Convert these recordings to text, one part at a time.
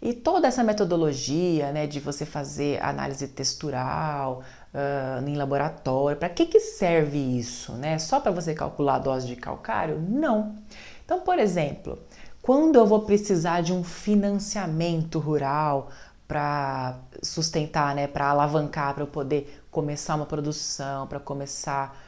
E toda essa metodologia, né, de você fazer análise textural em laboratório, para que serve isso, né? Só para você calcular a dose de calcário? Não. Então, por exemplo, quando eu vou precisar de um financiamento rural para sustentar, né, para alavancar, para eu poder começar uma produção, para começar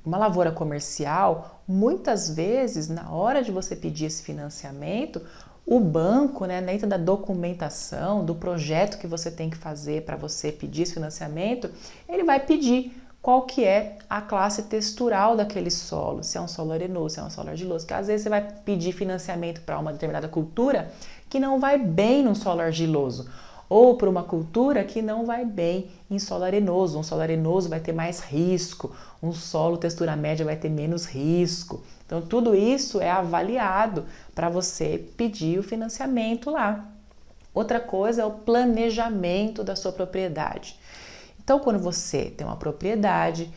uma lavoura comercial, muitas vezes, na hora de você pedir esse financiamento, o banco, né, dentro da documentação, do projeto que você tem que fazer para você pedir esse financiamento, ele vai pedir qual que é a classe textural daquele solo, se é um solo arenoso, se é um solo argiloso, porque às vezes você vai pedir financiamento para uma determinada cultura que não vai bem no solo argiloso, ou para uma cultura que não vai bem em solo arenoso. Um solo arenoso vai ter mais risco, um solo textura média vai ter menos risco. Então, tudo isso é avaliado para você pedir o financiamento lá. Outra coisa é o planejamento da sua propriedade. Então, quando você tem uma propriedade,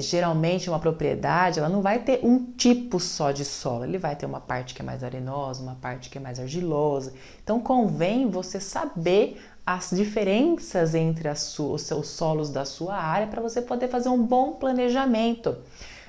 geralmente uma propriedade ela não vai ter um tipo só de solo, ele vai ter uma parte que é mais arenosa, uma parte que é mais argilosa. Então, convém você saber as diferenças entre os seus solos da sua área para você poder fazer um bom planejamento.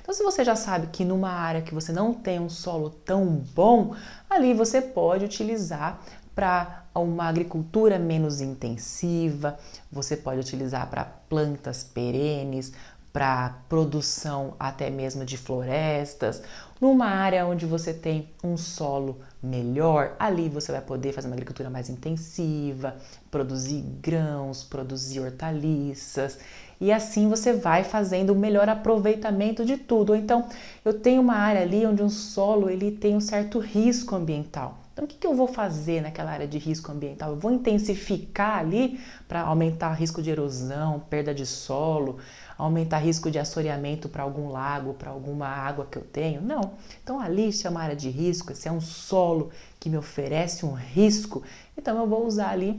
Então, se você já sabe que numa área que você não tem um solo tão bom, ali você pode utilizar para uma agricultura menos intensiva, você pode utilizar para plantas perenes, para produção até mesmo de florestas. Numa área onde você tem um solo melhor, ali você vai poder fazer uma agricultura mais intensiva, produzir grãos, produzir hortaliças, e assim você vai fazendo o melhor aproveitamento de tudo. Ou então, eu tenho uma área ali onde um solo ele tem um certo risco ambiental. Então, o que eu vou fazer naquela área de risco ambiental? Eu vou intensificar ali para aumentar o risco de erosão, perda de solo, aumentar risco de assoreamento para algum lago, para alguma água que eu tenho? Não. Então, ali, se é uma área de risco, se é um solo que me oferece um risco, então eu vou usar ali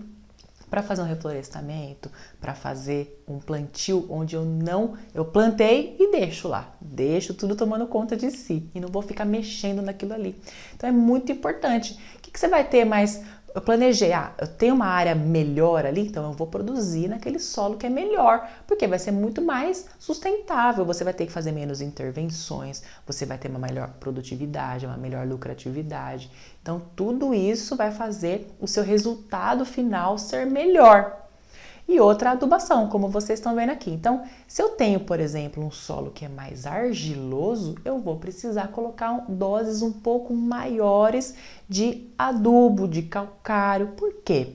para fazer um reflorestamento, para fazer um plantio onde eu plantei e deixo lá, deixo tudo tomando conta de si e não vou ficar mexendo naquilo ali. Então é muito importante. O que você vai ter mais? Eu planejei, eu tenho uma área melhor ali, então eu vou produzir naquele solo que é melhor, porque vai ser muito mais sustentável, você vai ter que fazer menos intervenções, você vai ter uma melhor produtividade, uma melhor lucratividade. Então, tudo isso vai fazer o seu resultado final ser melhor. E outra adubação, como vocês estão vendo aqui. Então, se eu tenho, por exemplo, um solo que é mais argiloso, eu vou precisar colocar doses um pouco maiores de adubo, de calcário. Por quê?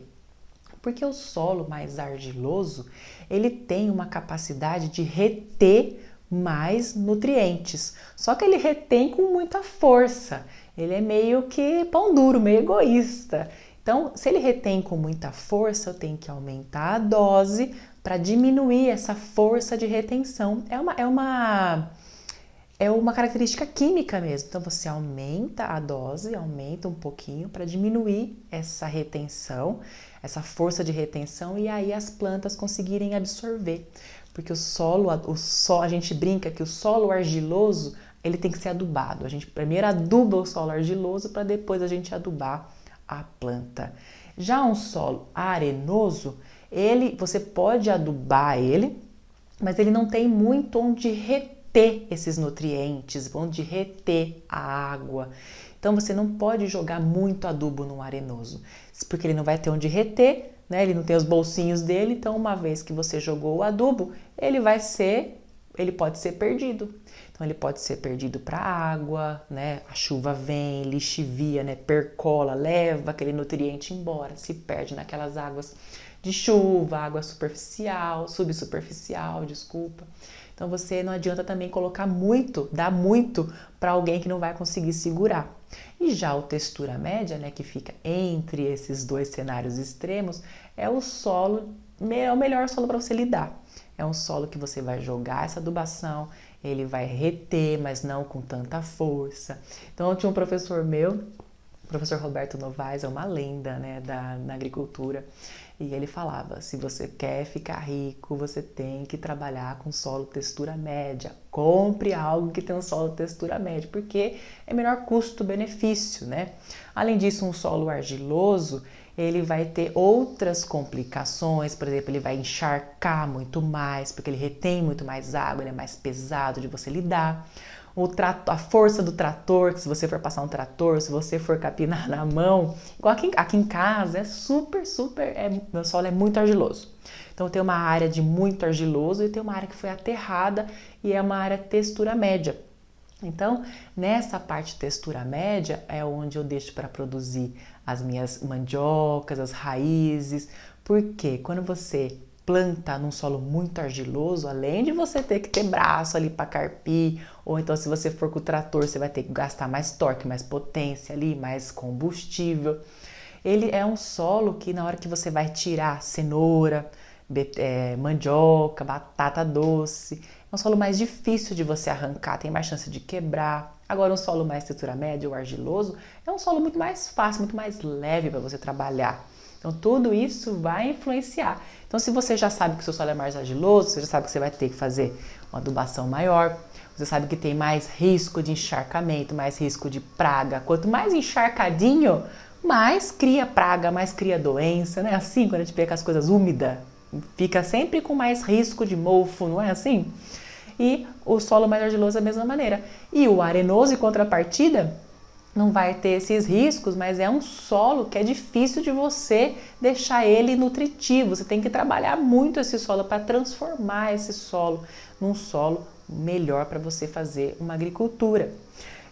Porque o solo mais argiloso, ele tem uma capacidade de reter mais nutrientes. Só que ele retém com muita força. Ele é meio que pão duro, meio egoísta. Então, se ele retém com muita força, eu tenho que aumentar a dose para diminuir essa força de retenção. É uma característica química mesmo. Então você aumenta a dose, aumenta um pouquinho para diminuir essa retenção, essa força de retenção, e aí as plantas conseguirem absorver. Porque a gente brinca que o solo argiloso, ele tem que ser adubado. A gente primeiro aduba o solo argiloso para depois a gente adubar a planta. Já um solo arenoso, você pode adubar ele, mas ele não tem muito onde reter esses nutrientes, onde reter a água. Então você não pode jogar muito adubo no arenoso, porque ele não vai ter onde reter, né? Ele não tem os bolsinhos dele, então uma vez que você jogou o adubo, ele pode ser perdido. Então ele pode ser perdido para a água, né? A chuva vem, lixivia, né? Percola, leva aquele nutriente embora, se perde naquelas águas de chuva, água superficial, subsuperficial, desculpa. Então você não adianta também colocar muito, dar muito para alguém que não vai conseguir segurar. E já o textura média, né, que fica entre esses dois cenários extremos, é o melhor solo para você lidar. É um solo que você vai jogar essa adubação, ele vai reter, mas não com tanta força. Então, eu tinha um professor meu O professor Roberto Novaes é uma lenda, né, na agricultura. E ele falava, se você quer ficar rico, você tem que trabalhar com solo textura média. Compre algo que tem um solo textura média, porque é melhor custo-benefício, né? Além disso, um solo argiloso, ele vai ter outras complicações, por exemplo, ele vai encharcar muito mais, porque ele retém muito mais água, ele é mais pesado de você lidar. A força do trator, que se você for passar um trator, se você for capinar na mão, igual aqui em casa, meu solo é muito argiloso. Então tem uma área de muito argiloso e tem uma área que foi aterrada e é uma área textura média. Então, nessa parte textura média é onde eu deixo para produzir as minhas mandiocas, as raízes, porque quando você planta num solo muito argiloso, além de você ter que ter braço ali para carpir, ou então se você for com o trator, você vai ter que gastar mais torque, mais potência ali, mais combustível. Ele é um solo que na hora que você vai tirar cenoura, mandioca, batata doce, é um solo mais difícil de você arrancar, tem mais chance de quebrar. Agora um solo mais textura média ou argiloso é um solo muito mais fácil, muito mais leve para você trabalhar. Então tudo isso vai influenciar. Então se você já sabe que o seu solo é mais argiloso, você já sabe que você vai ter que fazer uma adubação maior, você sabe que tem mais risco de encharcamento, mais risco de praga. Quanto mais encharcadinho, mais cria praga, mais cria doença, não é assim? Quando a gente vê as coisas úmidas, fica sempre com mais risco de mofo, não é assim? E o solo mais argiloso é da mesma maneira. E o arenoso, em contrapartida, não vai ter esses riscos, mas é um solo que é difícil de você deixar ele nutritivo. Você tem que trabalhar muito esse solo para transformar esse solo num solo melhor para você fazer uma agricultura.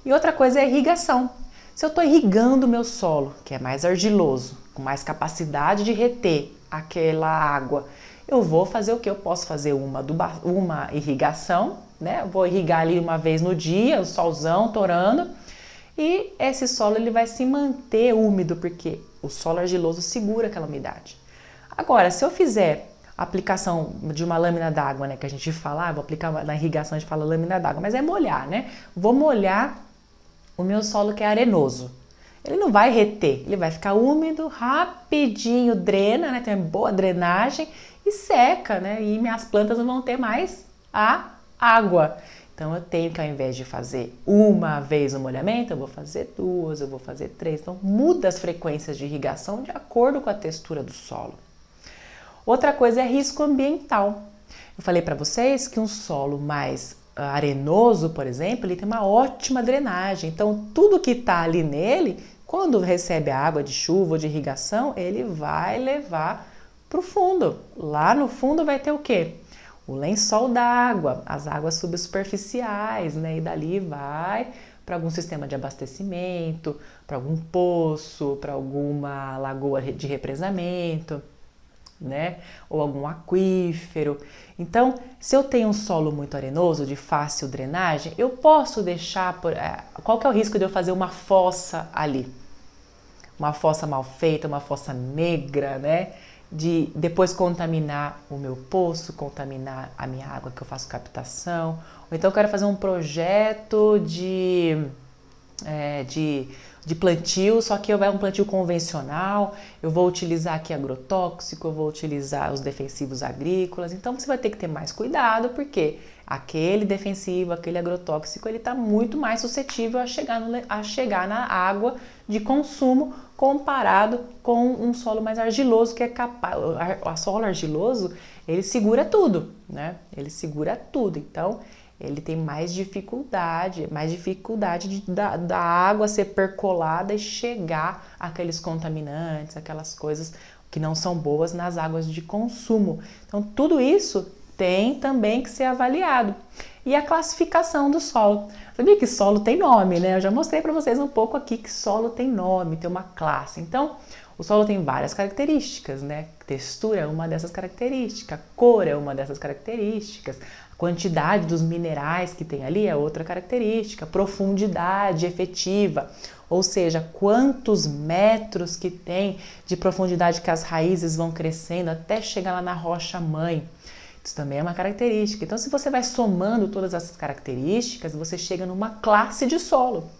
E outra coisa é a irrigação. Se eu estou irrigando o meu solo, que é mais argiloso, com mais capacidade de reter aquela água, eu vou fazer o que? Eu posso fazer uma irrigação, né? Eu vou irrigar ali uma vez no dia, o solzão torando, e esse solo ele vai se manter úmido, porque o solo argiloso segura aquela umidade. Agora, se eu fizer a aplicação de uma lâmina d'água, né, que a gente fala, vou aplicar na irrigação, a gente fala lâmina d'água, mas é molhar, né? Vou molhar o meu solo que é arenoso. Ele não vai reter, ele vai ficar úmido, rapidinho drena, né? Tem uma boa drenagem e seca, né? E minhas plantas não vão ter mais a água. Então eu tenho que, ao invés de fazer uma vez o molhamento, eu vou fazer duas, eu vou fazer três. Então muda as frequências de irrigação de acordo com a textura do solo. Outra coisa é risco ambiental. Eu falei para vocês que um solo mais arenoso, por exemplo, ele tem uma ótima drenagem. Então tudo que está ali nele, quando recebe a água de chuva ou de irrigação, ele vai levar para o fundo. Lá no fundo vai ter o quê? O lençol d'água, as águas subsuperficiais, né? E dali vai para algum sistema de abastecimento, para algum poço, para alguma lagoa de represamento, né? Ou algum aquífero. Então, se eu tenho um solo muito arenoso, de fácil drenagem, eu posso deixar... Qual que é o risco de eu fazer uma fossa ali? Uma fossa mal feita, uma fossa negra, né? De depois contaminar o meu poço, contaminar a minha água que eu faço captação. Ou então eu quero fazer um projeto de plantio, só que é um plantio convencional, eu vou utilizar aqui agrotóxico, eu vou utilizar os defensivos agrícolas, então você vai ter que ter mais cuidado, porque aquele defensivo, aquele agrotóxico, ele está muito mais suscetível a chegar na água de consumo comparado com um solo mais argiloso, que é capaz, o solo argiloso, ele segura tudo, né? Ele segura tudo, então ele tem mais dificuldade da água ser percolada e chegar àqueles contaminantes, aquelas coisas que não são boas nas águas de consumo. Então, tudo isso tem também que ser avaliado. E a classificação do solo. Sabia que solo tem nome, né? Eu já mostrei para vocês um pouco aqui que solo tem nome, tem uma classe. Então, o solo tem várias características, né? Textura é uma dessas características, cor é uma dessas características, a quantidade dos minerais que tem ali é outra característica, profundidade efetiva, ou seja, quantos metros que tem de profundidade que as raízes vão crescendo até chegar lá na rocha mãe. Isso também é uma característica. Então, se você vai somando todas essas características, você chega numa classe de solo.